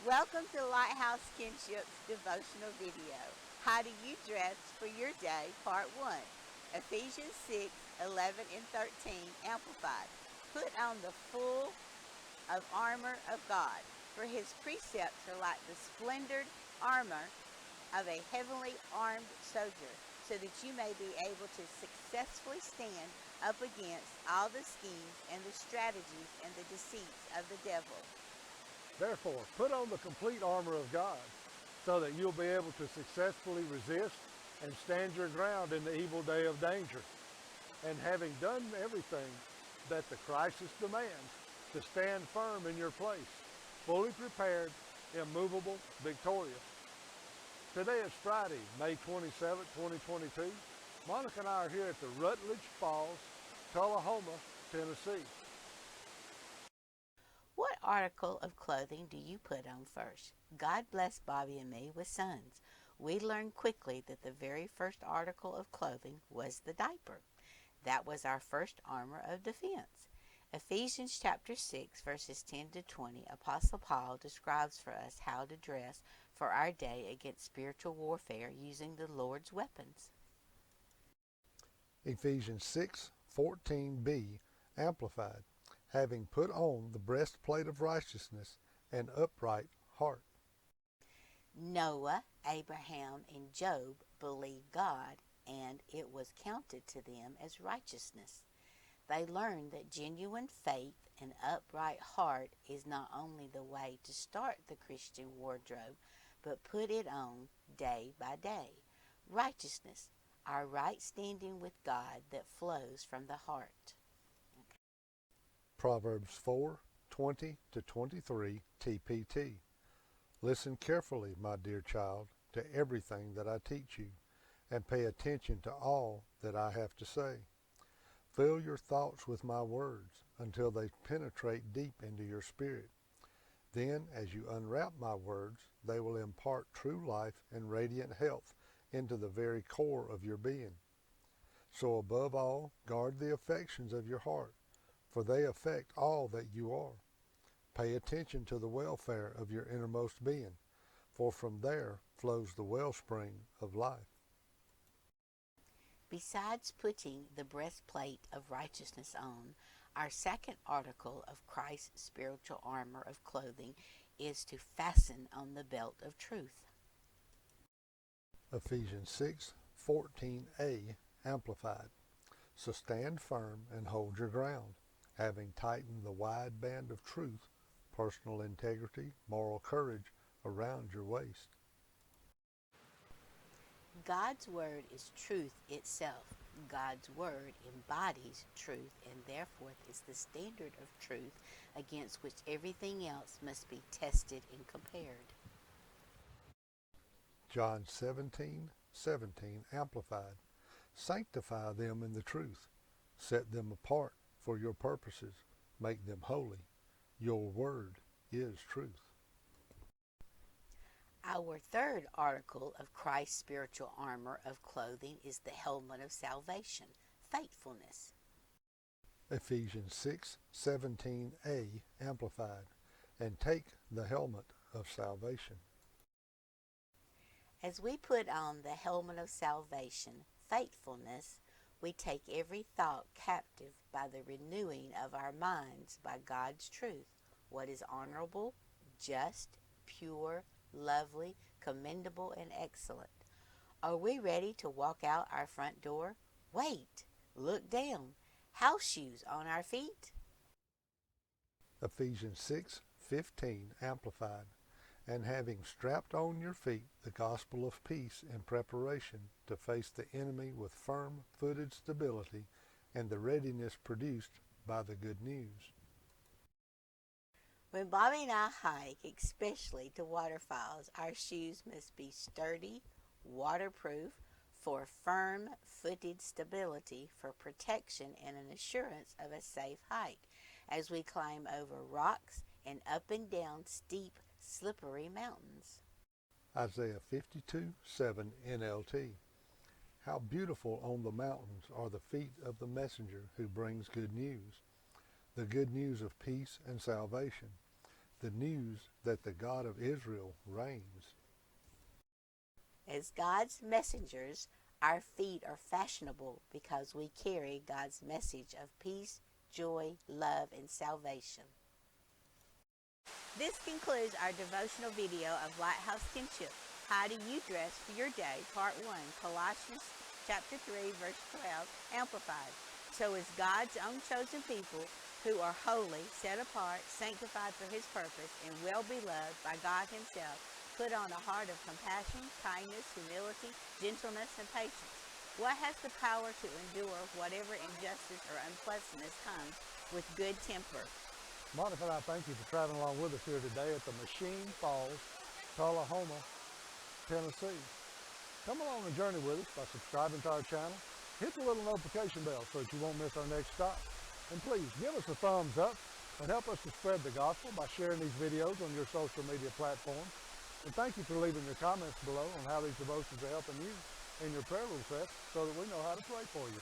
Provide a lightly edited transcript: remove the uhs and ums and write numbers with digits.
Welcome to LightHouse KinShip's Devotional video. How do you dress for your day? Part 1. Ephesians 6:11 and 13 Amplified. Put on the full of armor of God, for his precepts are like the splendid armor of a heavenly armed soldier, so that you may be able to successfully stand up against all the schemes and the strategies and the deceits of the devil. Therefore, put on the complete armor of God, so that you'll be able to successfully resist and stand your ground in the evil day of danger. And having done everything that the crisis demands, to stand firm in your place, fully prepared, immovable, victorious. Today is Friday, May 27, 2022. Monica and I are here at the Rutledge Falls, Tullahoma, Tennessee. What article of clothing do you put on first? God blessed Bobby and me with sons. We learned quickly that the very first article of clothing was the diaper. That was our first armor of defense. Ephesians chapter 6, verses 10 to 20, Apostle Paul describes for us how to dress for our day against spiritual warfare using the Lord's weapons. Ephesians 6:14b, Amplified. Having put on the breastplate of righteousness and upright heart. Noah, Abraham, and Job believed God, and it was counted to them as righteousness. They learned that genuine faith and upright heart is not only the way to start the Christian wardrobe, but put it on day by day. Righteousness, our right standing with God that flows from the heart. Proverbs 4:20 to 23 TPT. Listen carefully, my dear child, to everything that I teach you, and pay attention to all that I have to say. Fill your thoughts with my words until they penetrate deep into your spirit. Then, as you unwrap my words, they will impart true life and radiant health into the very core of your being. So above all, guard the affections of your heart, for they affect all that you are. Pay attention to the welfare of your innermost being, for from there flows the wellspring of life. Besides putting the breastplate of righteousness on, our second article of Christ's spiritual armor of clothing is to fasten on the belt of truth. Ephesians 6:14a, Amplified. So stand firm and hold your ground, having tightened the wide band of truth, personal integrity, moral courage around your waist. God's word is truth itself. God's word embodies truth and therefore is the standard of truth against which everything else must be tested and compared. John 17:17, Amplified. Sanctify them in the truth. Set them apart for your purposes. Make them holy. Your word is truth. Our third article of Christ's spiritual armor of clothing is the helmet of salvation, faithfulness. Ephesians 6:17a, Amplified. And take the helmet of salvation. As we put on the helmet of salvation, faithfulness, we take every thought captive by the renewing of our minds by God's truth, what is honorable, just, pure, lovely, commendable, and excellent. Are we ready to walk out our front door? Wait, look down. House shoes on our feet? Ephesians 6:15, Amplified. And having strapped on your feet the gospel of peace in preparation to face the enemy with firm-footed stability and the readiness produced by the good news. When Bobby and I hike, especially to waterfalls, our shoes must be sturdy, waterproof, for firm-footed stability, for protection and an assurance of a safe hike as we climb over rocks and up and down steep, slippery mountains. Isaiah 52:7 NLT. How beautiful on the mountains are the feet of the messenger who brings good news, the good news of peace and salvation, the news that the God of Israel reigns. As God's messengers, our feet are fashionable because we carry God's message of peace, joy, love, and salvation. This concludes our devotional video of LightHouse KinShip. How do you dress for your day? Part 1, Colossians chapter 3, verse 12, Amplified. So as God's own chosen people who are holy, set apart, sanctified for His purpose, and well beloved by God Himself, put on a heart of compassion, kindness, humility, gentleness, and patience. What has the power to endure whatever injustice or unpleasantness comes with good temper? Monica and I thank you for traveling along with us here today at the Machine Falls, Tullahoma, Tennessee. Come along and journey with us by subscribing to our channel. Hit the little notification bell so that you won't miss our next stop. And please give us a thumbs up and help us to spread the gospel by sharing these videos on your social media platforms. And thank you for leaving your comments below on how these devotions are helping you in your prayer requests so that we know how to pray for you.